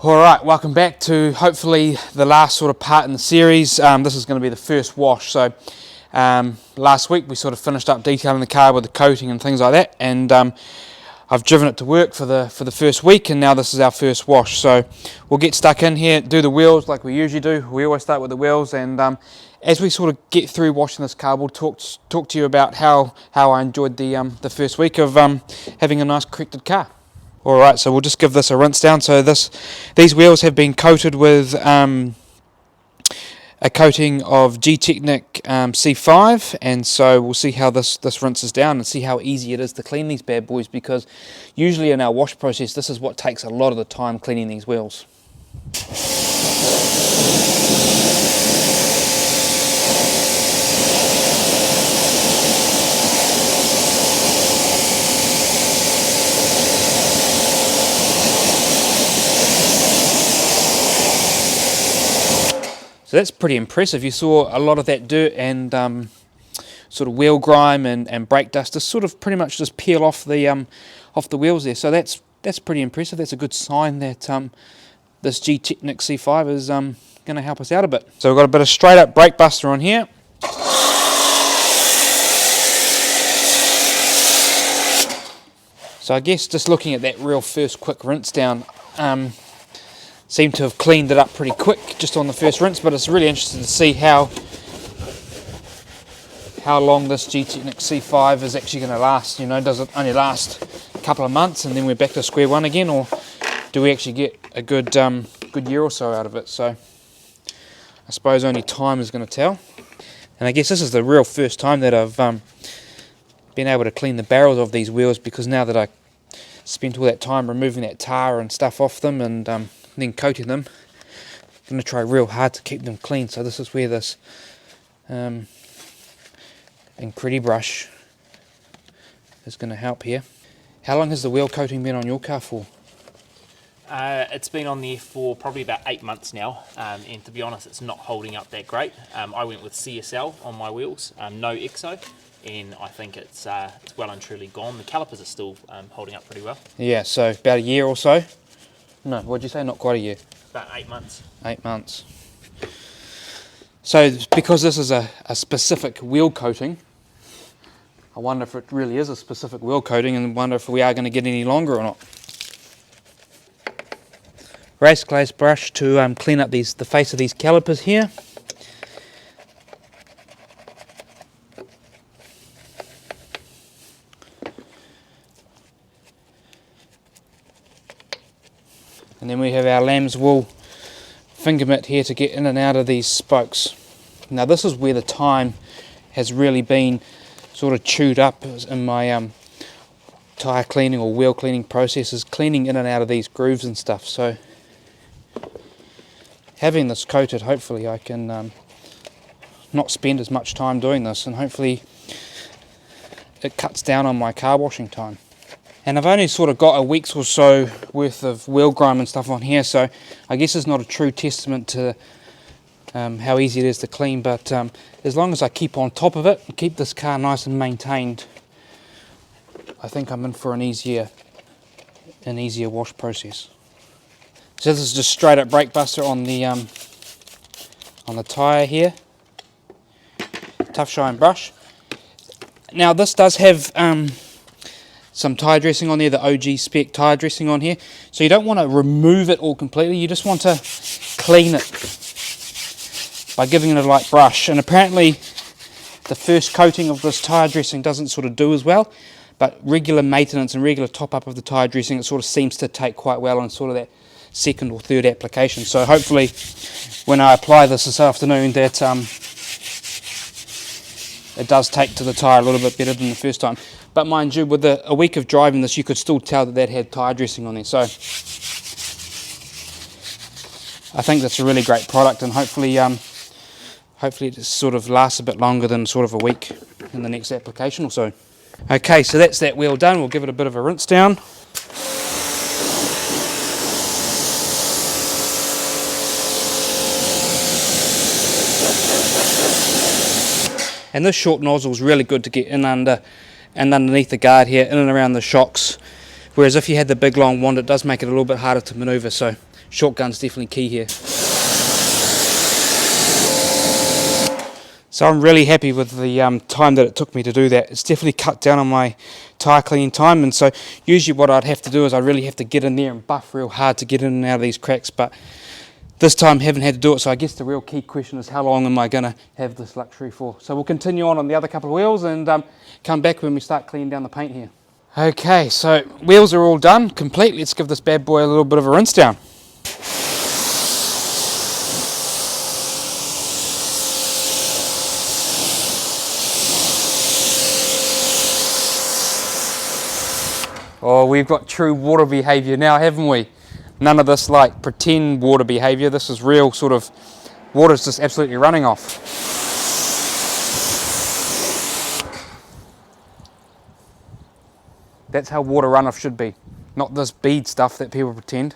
Alright, welcome back to hopefully the last sort of part in the series. This is going to be the first wash. So last week we sort of finished up detailing the car with the coating and things like that, and I've driven it to work for the first week, and now this is our first wash. So we'll get stuck in here, do the wheels like we usually do. We always start with the wheels, and as we sort of get through washing this car, we'll talk to you about how I enjoyed the first week of having a nice corrected car. Alright, so we'll just give this a rinse down. So these wheels have been coated with a coating of Gtechniq C5, and so we'll see how this rinses down and see how easy it is to clean these bad boys, because usually in our wash process this is what takes a lot of the time, cleaning these wheels. So that's pretty impressive. You saw a lot of that dirt and sort of wheel grime and brake dust just sort of pretty much just peel off the wheels there. So that's pretty impressive. That's a good sign that this Gtechniq C5 is going to help us out a bit. So we've got a bit of straight up brake buster on here. So I guess just looking at that real first quick rinse down, seem to have cleaned it up pretty quick just on the first rinse, but it's really interesting to see how long this Gtechniq C5 is actually going to last. You know, does it only last a couple of months and then we're back to square one again, or do we actually get a good year or so out of it? So I suppose only time is going to tell. And I guess this is the real first time that I've been able to clean the barrels of these wheels, because now that I spent all that time removing that tar and stuff off them and then coating them, I'm going to try real hard to keep them clean. So this is where this Incredi brush is going to help here. How long has the wheel coating been on your car for? It's been on there for probably about 8 months now, and to be honest it's not holding up that great. I went with CSL on my wheels, no EXO, and I think it's well and truly gone. The calipers are still holding up pretty well. Yeah, so about a year or so? No, what did you say? Not quite a year. About 8 months. 8 months. So because this is a specific wheel coating, I wonder if it really is a specific wheel coating, and wonder if we are going to get any longer or not. Race glaze brush to clean up the face of these calipers here. And then we have our lamb's wool finger mitt here to get in and out of these spokes. Now this is where the time has really been sort of chewed up in my tyre cleaning or wheel cleaning processes, cleaning in and out of these grooves and stuff. So having this coated, hopefully I can not spend as much time doing this, and hopefully it cuts down on my car washing time. And I've only sort of got a week's or so worth of wheel grime and stuff on here, so I guess it's not a true testament to how easy it is to clean, but as long as I keep on top of it and keep this car nice and maintained, I think I'm in for an easier wash process. So this is just straight up brake buster on the tyre here. Tough shine brush. Now this does have some tyre dressing on there, the OG spec tyre dressing on here. So you don't want to remove it all completely, you just want to clean it by giving it a light brush. And apparently the first coating of this tyre dressing doesn't sort of do as well, but regular maintenance and regular top up of the tyre dressing, it sort of seems to take quite well on sort of that second or third application. So hopefully when I apply this afternoon that it does take to the tyre a little bit better than the first time. But mind you, with a week of driving this, you could still tell that had tyre dressing on there. So I think that's a really great product, and hopefully it sort of lasts a bit longer than sort of a week in the next application or so. Okay, so that's that wheel done. We'll give it a bit of a rinse down. And this short nozzle is really good to get in under and underneath the guard here, in and around the shocks, whereas if you had the big long wand, it does make it a little bit harder to manoeuvre. So shotgun's definitely key here. So I'm really happy with the time that it took me to do that. It's definitely cut down on my tyre cleaning time, and so usually what I'd have to do is I really have to get in there and buff real hard to get in and out of these cracks, but this time haven't had to do it. So I guess the real key question is how long am I going to have this luxury for? So we'll continue on the other couple of wheels and come back when we start cleaning down the paint here. Okay, so wheels are all done, complete. Let's give this bad boy a little bit of a rinse down. Oh, we've got true water behaviour now, haven't we? None of this like pretend water behaviour. This is real sort of, water's just absolutely running off. That's how water runoff should be, not this bead stuff that people pretend.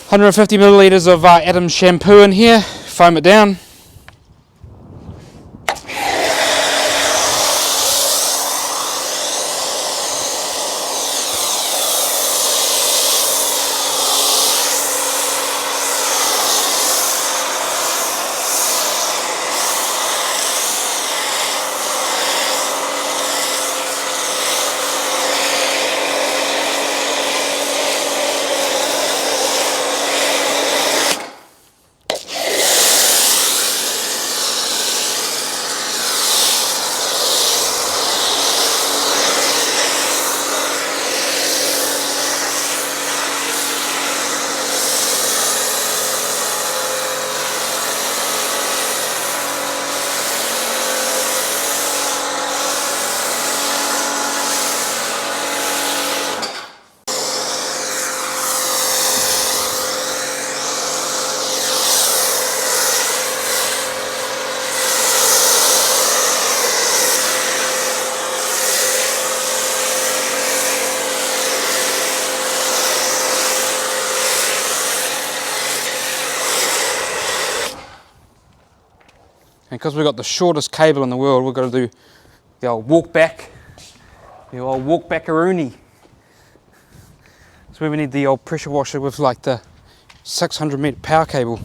150 millilitres of Adam's shampoo in here, foam it down. And because we've got the shortest cable in the world, we've got to do the old walk back, the old walk back-a-rooney. So we need the old pressure washer with like the 600 metre power cable.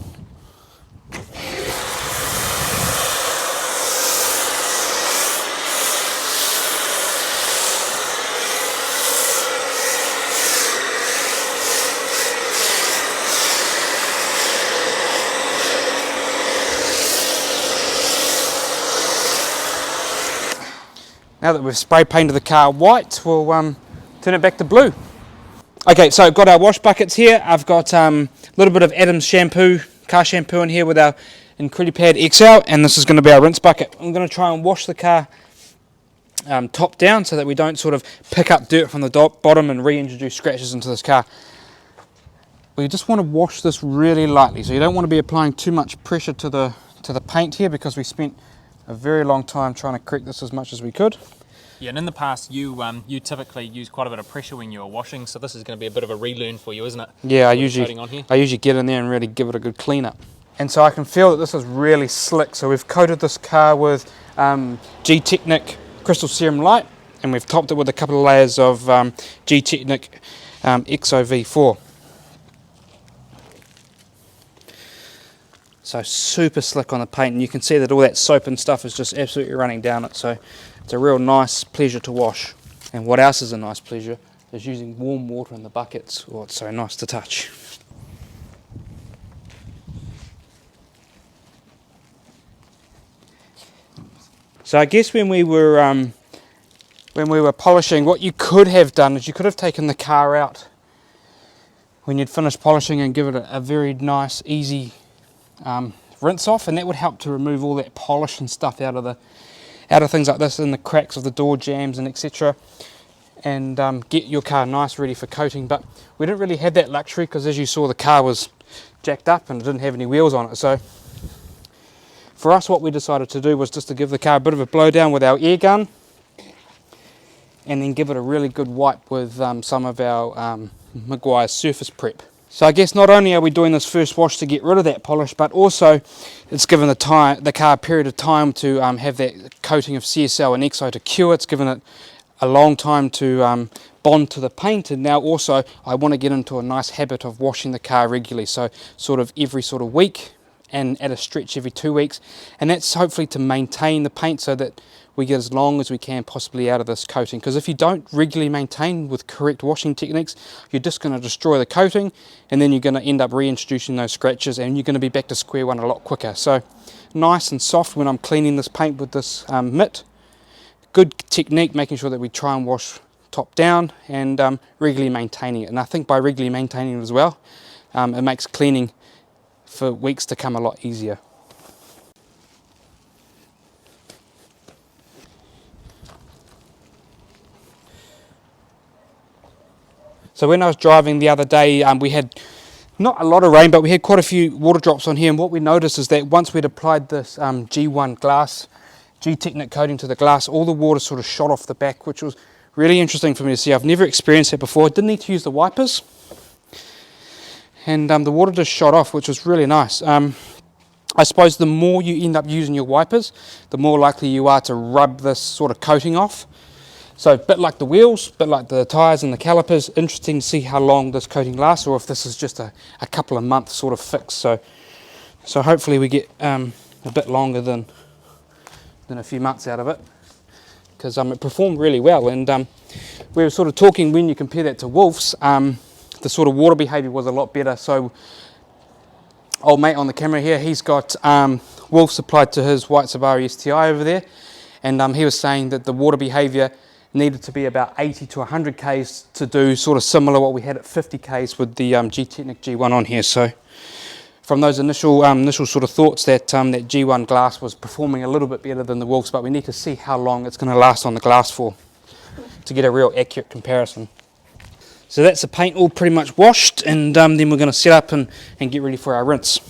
Now that we've spray painted the car white, we'll turn it back to blue. Okay, so I've got our wash buckets here. I've got a little bit of Adam's shampoo, car shampoo in here with our Incredipad XL, and this is going to be our rinse bucket. I'm going to try and wash the car top down so that we don't sort of pick up dirt from the bottom and reintroduce scratches into this car. We just want to wash this really lightly, so you don't want to be applying too much pressure to the paint here, because we spent a very long time trying to correct this as much as we could. Yeah, and in the past you typically use quite a bit of pressure when you're washing, so this is going to be a bit of a relearn for you, isn't it? Yeah, I usually get in there and really give it a good clean up. And so I can feel that this is really slick. So we've coated this car with Gtechniq Crystal Serum Light, and we've topped it with a couple of layers of Gtechniq XOV4. So super slick on the paint, and you can see that all that soap and stuff is just absolutely running down it. So it's a real nice pleasure to wash. And what else is a nice pleasure is using warm water in the buckets. Oh, it's so nice to touch. So I guess when we were polishing, what you could have done is you could have taken the car out when you'd finished polishing and give it a very nice, easy rinse off, and that would help to remove all that polish and stuff out of things like this, and the cracks of the door jambs and etc., and get your car nice ready for coating. But we didn't really have that luxury, because as you saw, the car was jacked up and it didn't have any wheels on it. So for us, what we decided to do was just to give the car a bit of a blow down with our air gun, and then give it a really good wipe with some of our Meguiar's surface prep. So I guess not only are we doing this first wash to get rid of that polish, but also it's given the car a period of time to have that coating of CSL and EXO to cure. It's given it a long time to bond to the paint, and now also I want to get into a nice habit of washing the car regularly, so sort of every sort of week, and at a stretch every 2 weeks, and that's hopefully to maintain the paint so that we get as long as we can possibly out of this coating. Because if you don't regularly maintain with correct washing techniques, you're just going to destroy the coating, and then you're going to end up reintroducing those scratches, and you're going to be back to square one a lot quicker. So nice and soft when I'm cleaning this paint with this mitt. Good technique, making sure that we try and wash top down, and regularly maintaining it. And I think by regularly maintaining it as well, it makes cleaning for weeks to come a lot easier. So when I was driving the other day, we had not a lot of rain, but we had quite a few water drops on here, and what we noticed is that once we'd applied this G1 glass, Gtechniq coating to the glass, all the water sort of shot off the back, which was really interesting for me to see. I've never experienced it before. I didn't need to use the wipers, and the water just shot off, which was really nice. I suppose the more you end up using your wipers, the more likely you are to rub this sort of coating off. So a bit like the wheels, a bit like the tyres and the calipers, interesting to see how long this coating lasts, or if this is just a couple of months sort of fix. So hopefully we get a bit longer than a few months out of it, because it performed really well. And we were sort of talking, when you compare that to Wolf's, the sort of water behaviour was a lot better. So old mate on the camera here, he's got Wolf's applied to his white Subaru STI over there, and he was saying that the water behaviour needed to be about 80 to 100 k's to do sort of similar what we had at 50 k's with the Gtechniq G1 on here. So from those initial sort of thoughts, that that G1 glass was performing a little bit better than the Wolf's, but we need to see how long it's going to last on the glass for, to get a real accurate comparison. So that's the paint all pretty much washed, and then we're going to set up and get ready for our rinse.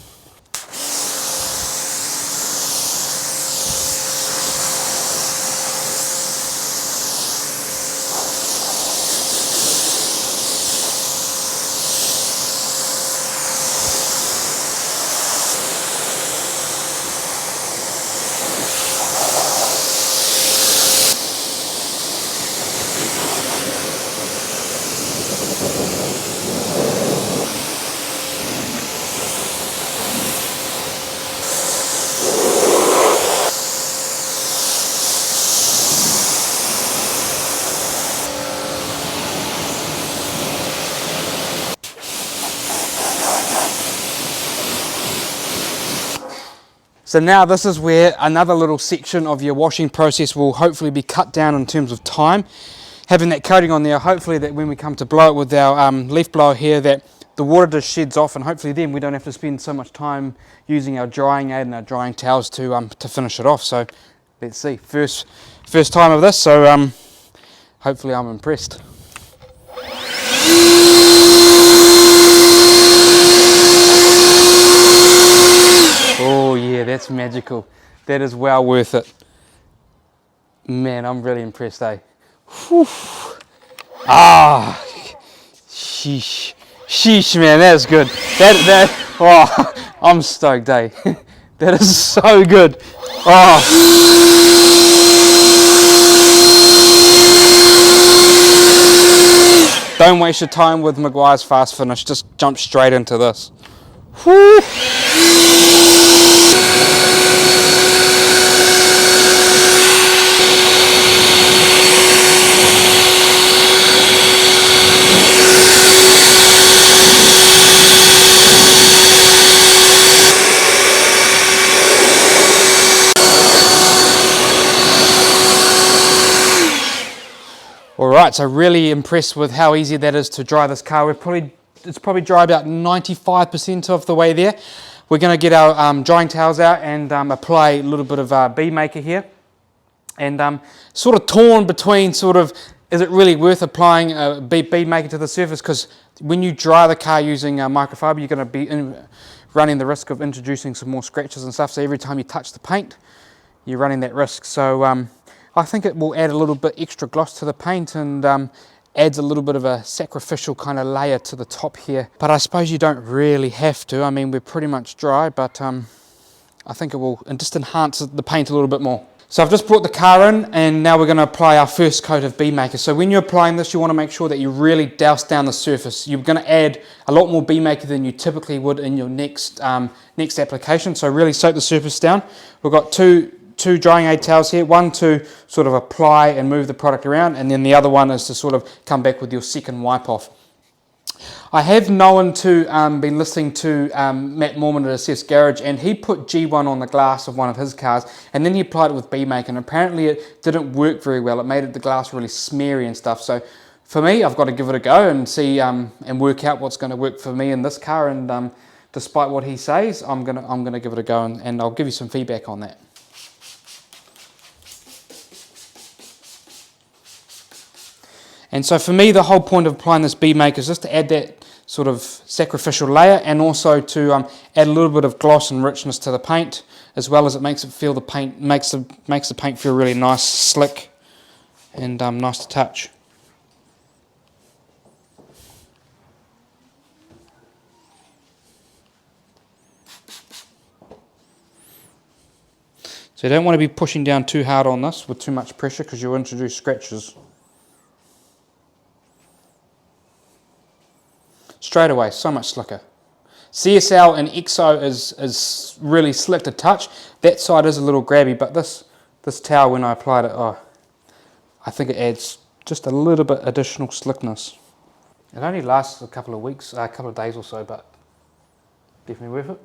So now this is where another little section of your washing process will hopefully be cut down in terms of time. Having that coating on there, hopefully that when we come to blow it with our leaf blower here, that the water just sheds off, and hopefully then we don't have to spend so much time using our drying aid and our drying towels to finish it off. So let's see, first time of this, so hopefully I'm impressed. Oh yeah, that's magical. That is well worth it. Man, I'm really impressed, eh? Whew. Ah, sheesh. Sheesh, man, that's good. Oh, I'm stoked, eh? That is so good. Oh. Don't waste your time with Meguiar's fast finish, just jump straight into this. Whew. Alright, so really impressed with how easy that is to dry this car. It's probably dry about 95% of the way there. We're going to get our drying towels out and apply a little bit of bee maker here. And sort of torn between sort of, is it really worth applying bee maker to the surface? Because when you dry the car using microfiber, you're going to be running the risk of introducing some more scratches and stuff. So every time you touch the paint, you're running that risk. So I think it will add a little bit extra gloss to the paint, and adds a little bit of a sacrificial kind of layer to the top here. But I suppose you don't really have to. I mean, we're pretty much dry, but I think it will just enhance the paint a little bit more. So I've just brought the car in, and now we're going to apply our first coat of Bead Maker. So when you're applying this, you want to make sure that you really douse down the surface. You're going to add a lot more Bead Maker than you typically would in your next application. So really soak the surface down. We've got two drying aid towels here, one to sort of apply and move the product around, and then the other one is to sort of come back with your second wipe off. I have been listening to Matt Mormon at Assess Garage, and he put G1 on the glass of one of his cars, and then he applied it with Bead Maker, and apparently it didn't work very well. It made the glass really smeary and stuff. So for me, I've got to give it a go and see and work out what's going to work for me in this car. And despite what he says, I'm gonna give it a go, and I'll give you some feedback on that. And so for me, the whole point of applying this Bead Maker is just to add that sort of sacrificial layer, and also to add a little bit of gloss and richness to the paint, as well as it makes it feel makes the paint feel really nice, slick, and nice to touch. So you don't want to be pushing down too hard on this with too much pressure, because you'll introduce scratches. Straight away, so much slicker. CSL and EXO is really slick to touch. That side is a little grabby, but this towel, when I applied it, I think it adds just a little bit additional slickness. It only lasts a couple of weeks, a couple of days or so, but definitely worth it.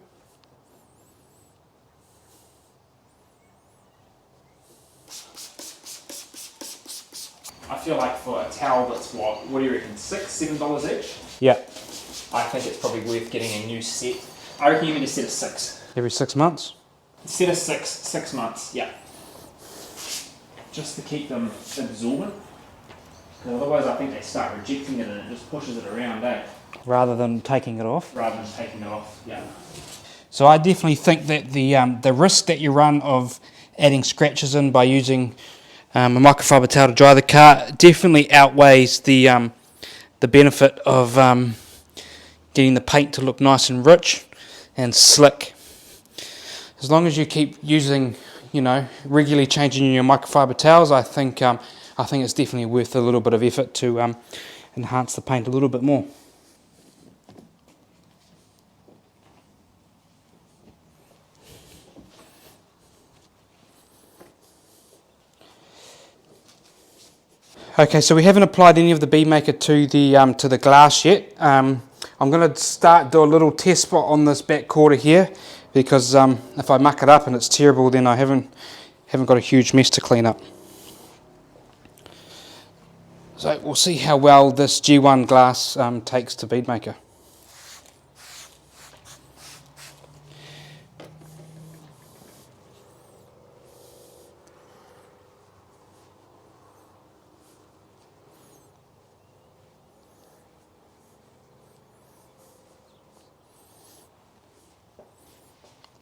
I feel like for a towel that's what do you reckon, $6, $7 each? Yeah. I think it's probably worth getting a new set. I reckon you need a set of 6. Every 6 months? Set of 6 months, yeah. Just to keep them absorbent. Because otherwise I think they start rejecting it and it just pushes it around, eh? Rather than taking it off? Rather than taking it off, yeah. So I definitely think that the risk that you run of adding scratches in by using a microfiber towel to dry the car definitely outweighs the benefit of getting the paint to look nice and rich and slick. As long as you keep using, regularly changing your microfiber towels, I think it's definitely worth a little bit of effort to enhance the paint a little bit more. Okay, so we haven't applied any of the Bead Maker to the glass yet. I'm going to do a little test spot on this back quarter here, because if I muck it up and it's terrible, then I haven't got a huge mess to clean up. So we'll see how well this G1 glass takes to Bead Maker.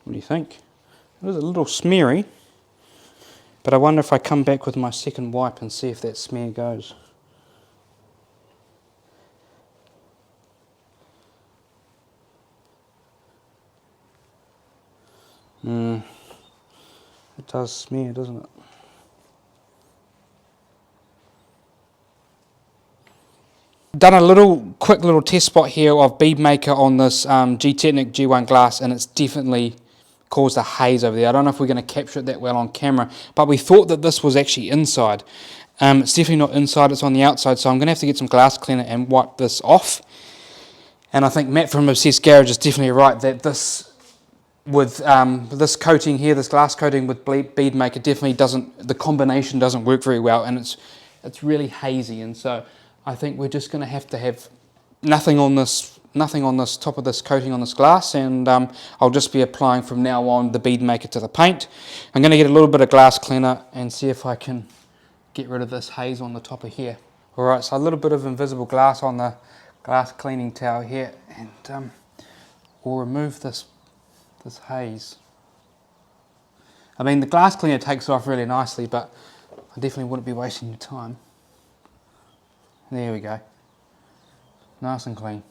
What do you think? It is a little smeary, but I wonder if I come back with my second wipe and see if that smear goes. It does smear, doesn't it? Done a quick little test spot here of Bead Maker on this Gtechniq G1 glass, and it's definitely caused a haze over there. I don't know if we're going to capture it that well on camera, but we thought that this was actually inside. It's definitely not inside, it's on the outside, so I'm going to have to get some glass cleaner and wipe this off. And I think Matt from Obsessed Garage is definitely right that this, with this coating here, this glass coating with Bead Maker, definitely the combination doesn't work very well, and it's really hazy. And so I think we're just going to have nothing on this top of this coating on this glass, and I'll just be applying from now on the Bead Maker to the paint. I'm going to get a little bit of glass cleaner and see if I can get rid of this haze on the top of here. Alright, so a little bit of invisible glass on the glass cleaning towel here, and we'll remove this this haze. I mean, the glass cleaner takes it off really nicely, but I definitely wouldn't be wasting your time. There we go. Nice and clean.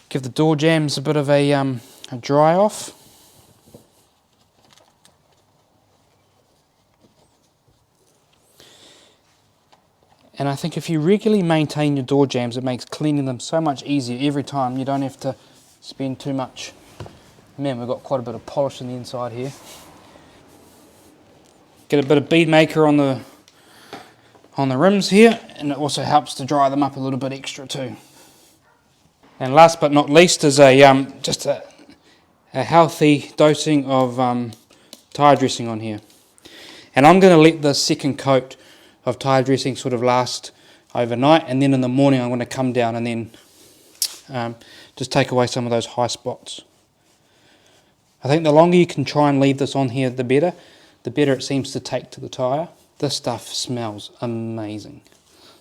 Give the door jambs a bit of a dry off. And I think if you regularly maintain your door jambs, it makes cleaning them so much easier every time. You don't have to spend too much. Man, we've got quite a bit of polish on the inside here. Get a bit of bead maker on the rims here, and it also helps to dry them up a little bit extra too. And last but not least is just a healthy dosing of tyre dressing on here. And I'm going to let the second coat of tyre dressing sort of last overnight, and then in the morning I'm going to come down and then just take away some of those high spots. I think the longer you can try and leave this on here, the better it seems to take to the tyre. This stuff smells amazing.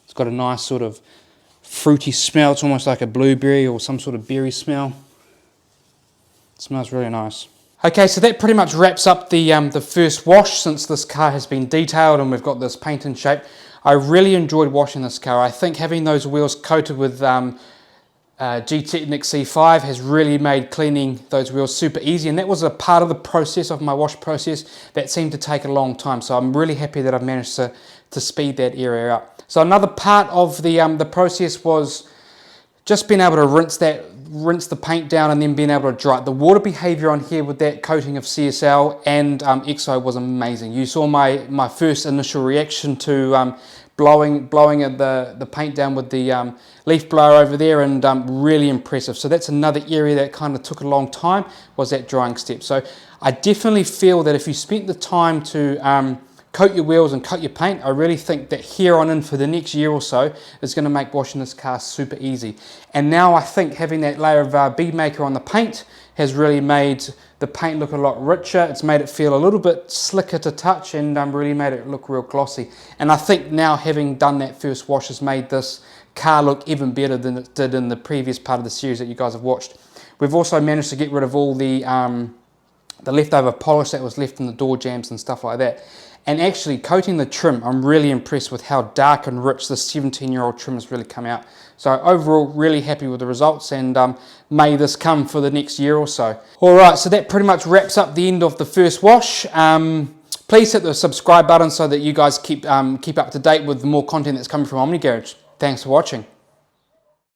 It's got a nice sort of fruity smell. It's almost like a blueberry or some sort of berry smell. It smells really nice. Okay, so that pretty much wraps up the first wash since this car has been detailed and we've got this paint in shape. I really enjoyed washing this car. I think having those wheels coated with Gtechniq C5 has really made cleaning those wheels super easy, and that was a part of the process of my wash process that seemed to take a long time, so I'm really happy that I've managed to speed that area up. So another part of the process was just being able to rinse the paint down and then being able to dry it. The water behavior on here with that coating of CSL and EXO was amazing. You saw my first initial reaction to blowing the paint down with the leaf blower over there, and really impressive. So that's another area that kind of took a long time, was that drying step. So I definitely feel that if you spent the time to coat your wheels and coat your paint, I really think that here on in for the next year or so is going to make washing this car super easy. And now I think having that layer of bead maker on the paint has really made the paint look a lot richer. It's made it feel a little bit slicker to touch, and really made it look real glossy. And I think now, having done that first wash, has made this car look even better than it did in the previous part of the series that you guys have watched. We've also managed to get rid of all the leftover polish that was left in the door jambs and stuff like that. And actually coating the trim, I'm really impressed with how dark and rich this 17-year-old trim has really come out. So overall, really happy with the results, and may this come for the next year or so. Alright, so that pretty much wraps up the end of the first wash. Please hit the subscribe button so that you guys keep up to date with more content that's coming from Omni Garage. Thanks for watching.